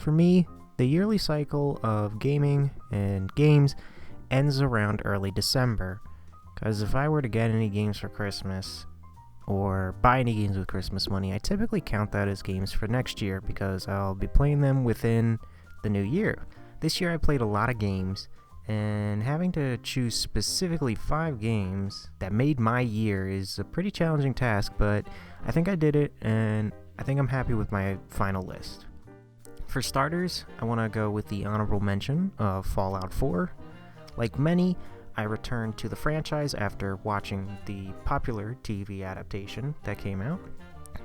For me, the yearly cycle of gaming and games ends around early December, because if I were to get any games for Christmas, or buy any games with Christmas money, I typically count that as games for next year because I'll be playing them within the new year. This year I played a lot of games, and having to choose specifically 5 games that made my year is a pretty challenging task, but I think I did it, and I think I'm happy with my final list. For starters, I want to go with the honorable mention of Fallout 4. Like many, I returned to the franchise after watching the popular TV adaptation that came out.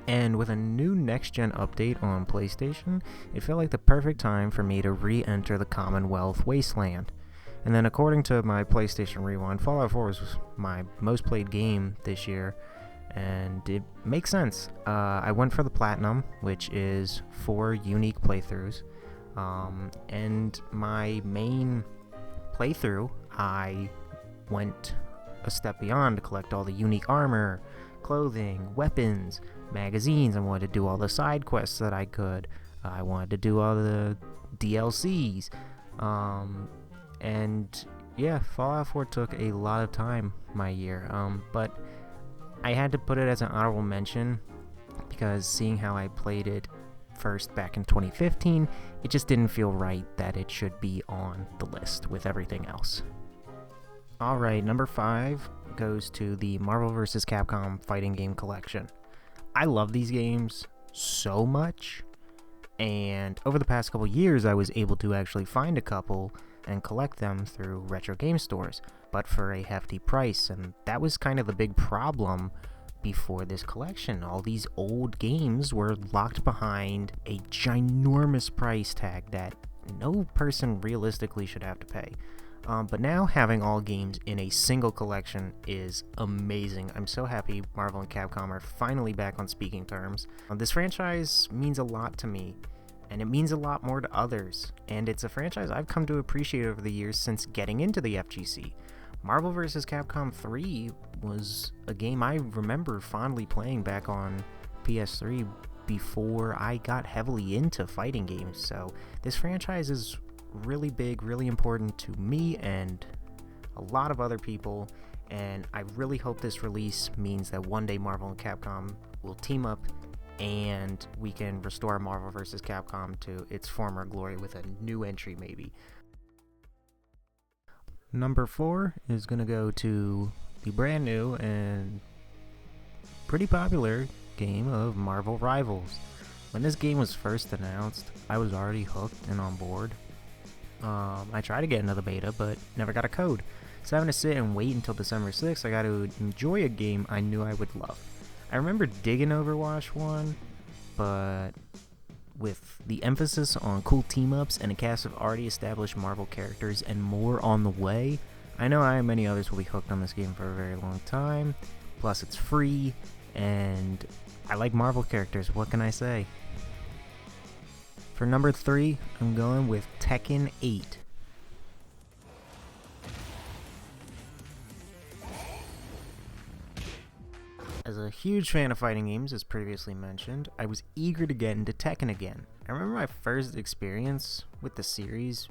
And with a new next-gen update on PlayStation, it felt like the perfect time for me to re-enter the Commonwealth wasteland. And then according to my PlayStation Rewind, Fallout 4 was my most played game this year, and it makes sense. I went for the Platinum, which is 4 unique playthroughs, and my main playthrough, I went a step beyond to collect all the unique armor, clothing, weapons, magazines. I wanted to do all the side quests that I could. I wanted to do all the DLCs. And yeah, Fallout 4 took a lot of time my year. But I had to put it as an honorable mention because seeing how I played it first back in 2015, it just didn't feel right that it should be on the list with everything else. Alright, number 5 goes to the Marvel vs. Capcom fighting game collection. I love these games so much, and over the past couple years I was able to actually find a couple and collect them through retro game stores, but for a hefty price, and that was kind of the big problem before this collection. All these old games were locked behind a ginormous price tag that no person realistically should have to pay. But now having all games in a single collection is amazing. I'm so happy Marvel and Capcom are finally back on speaking terms. This franchise means a lot to me, and it means a lot more to others, and it's a franchise I've come to appreciate over the years since getting into the FGC. Marvel vs. Capcom 3 was a game I remember fondly playing back on PS3 before I got heavily into fighting games, so this franchise is really big, really important to me and a lot of other people, and I really hope this release means that one day Marvel and Capcom will team up and we can restore Marvel vs. Capcom to its former glory with a new entry maybe. Number 4 is going to go to the brand new and pretty popular game of Marvel Rivals. When this game was first announced, I was already hooked and on board. I tried to get into the beta, but never got a code. So having to sit and wait until December 6th, I got to enjoy a game I knew I would love. I remember digging Overwatch 1, but with the emphasis on cool team-ups and a cast of already established Marvel characters and more on the way, I know I and many others will be hooked on this game for a very long time. Plus it's free, and I like Marvel characters, what can I say? For number 3, I'm going with Tekken 8. As a huge fan of fighting games, as previously mentioned, I was eager to get into Tekken again. I remember my first experience with the series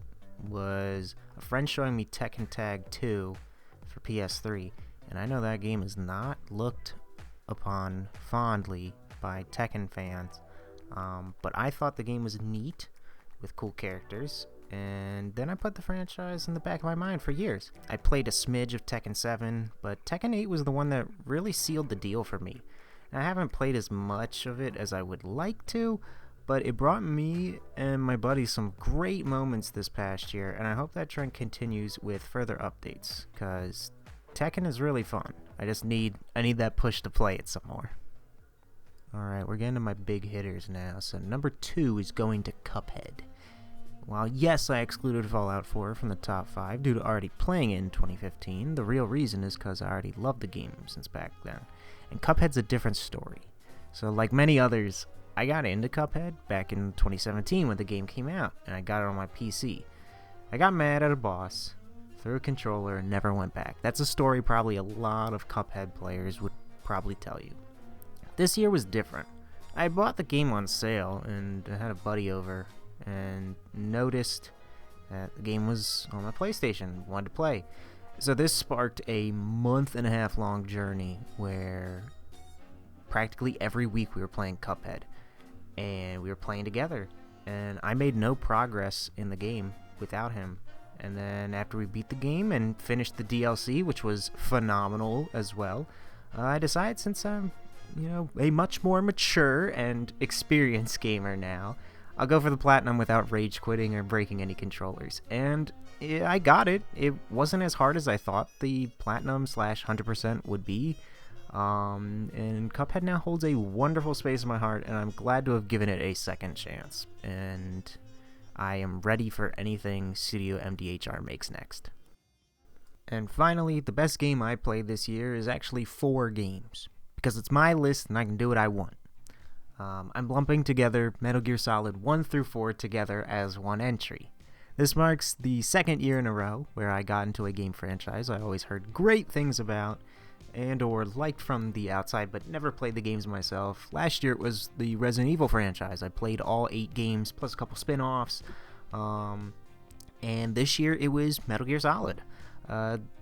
was a friend showing me Tekken Tag 2 for PS3, and I know that game is not looked upon fondly by Tekken fans. But I thought the game was neat with cool characters, and then I put the franchise in the back of my mind for years. I played a smidge of Tekken 7, but Tekken 8 was the one that really sealed the deal for me. And I haven't played as much of it as I would like to, but it brought me and my buddies some great moments this past year, and I hope that trend continues with further updates, because Tekken is really fun. I need that push to play it some more. Alright, we're getting to my big hitters now. So number 2 is going to Cuphead. While yes, I excluded Fallout 4 from the top 5 due to already playing it in 2015, the real reason is because I already loved the game since back then. And Cuphead's a different story. So like many others, I got into Cuphead back in 2017 when the game came out, and I got it on my PC. I got mad at a boss, threw a controller, and never went back. That's a story probably a lot of Cuphead players would probably tell you. This year was different. I bought the game on sale, and I had a buddy over, and noticed that the game was on my PlayStation, wanted to play. So this sparked a month-and-a-half long journey where practically every week we were playing Cuphead, and we were playing together, and I made no progress in the game without him. And then after we beat the game and finished the DLC, which was phenomenal as well, I decided, since I'm, a much more mature and experienced gamer now, I'll go for the platinum without rage quitting or breaking any controllers. And I got it. It wasn't as hard as I thought the platinum / 100% would be. And Cuphead now holds a wonderful space in my heart, and I'm glad to have given it a second chance. And I am ready for anything Studio MDHR makes next. And finally, the best game I played this year is actually 4 games, because it's my list and I can do what I want. I'm lumping together Metal Gear Solid 1 through 4 together as one entry. This marks the second year in a row where I got into a game franchise I always heard great things about and or liked from the outside, but never played the games myself. Last year it was the Resident Evil franchise. I played all 8 games plus a couple spin-offs. And this year it was Metal Gear Solid.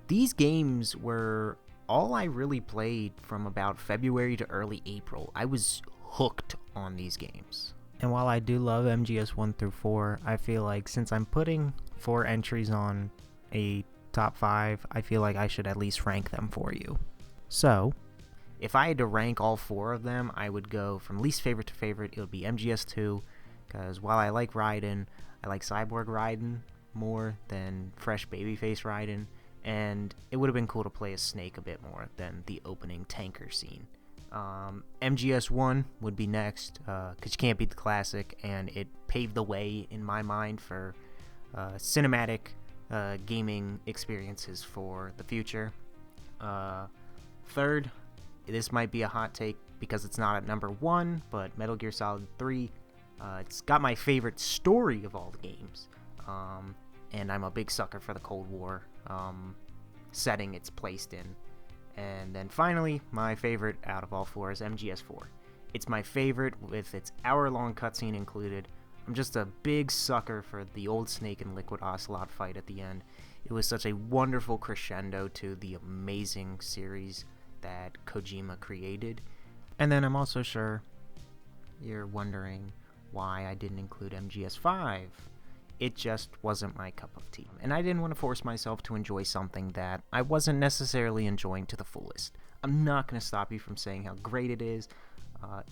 These games were all I really played from about February to early April. I was hooked on these games. And while I do love MGS 1 through 4, I feel like since I'm putting 4 entries on a top 5, I feel like I should at least rank them for you. So, if I had to rank all 4 of them, I would go from least favorite to favorite. It would be MGS 2, because while I like Raiden, I like Cyborg Raiden more than fresh babyface Raiden, and it would have been cool to play as Snake a bit more than the opening tanker scene. MGS 1 would be next, because you can't beat the classic, and it paved the way, in my mind, for cinematic gaming experiences for the future. Third, this might be a hot take because it's not at number 1, but Metal Gear Solid 3, it's got my favorite story of all the games, and I'm a big sucker for the Cold War setting it's placed in. And then finally, my favorite out of all 4 is MGS 4. It's my favorite with its hour-long cutscene included. I'm just a big sucker for the old Snake and Liquid Ocelot fight at the end. It was such a wonderful crescendo to the amazing series that Kojima created. And then I'm also sure you're wondering why I didn't include MGS 5. It just wasn't my cup of tea, and I didn't want to force myself to enjoy something that I wasn't necessarily enjoying to the fullest. I'm not going to stop you from saying how great it is.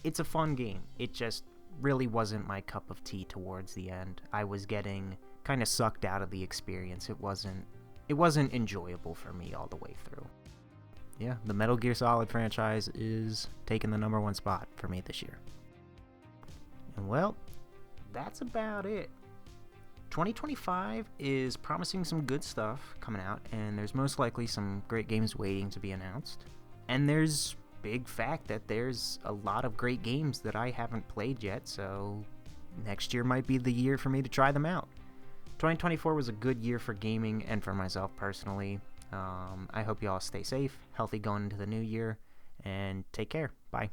It's a fun game. It just really wasn't my cup of tea towards the end. I was getting kind of sucked out of the experience. It wasn't enjoyable for me all the way through. Yeah, the Metal Gear Solid franchise is taking the number 1 spot for me this year. And well, that's about it. 2025 is promising some good stuff coming out, and there's most likely some great games waiting to be announced. And there's big fact that there's a lot of great games that I haven't played yet, so next year might be the year for me to try them out. 2024 was a good year for gaming and for myself personally. I hope you all stay safe, healthy going into the new year, and take care. Bye.